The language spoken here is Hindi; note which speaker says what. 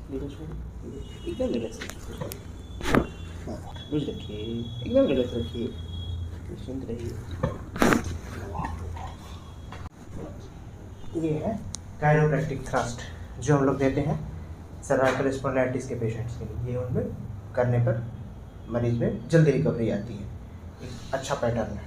Speaker 1: एकदम रिलैक्स रखिए, लूज रखिए, एकदम रिलैक्स रखिए, निश्चिंत रहिए। ये है कायरोप्रैक्टिक थ्रस्ट जो हम लोग देते हैं सर्वाइकल स्पॉन्डिलाइटिस के पेशेंट्स के लिए। ये उनमें करने पर मरीज में जल्दी रिकवरी आती है। एक अच्छा पैटर्न है।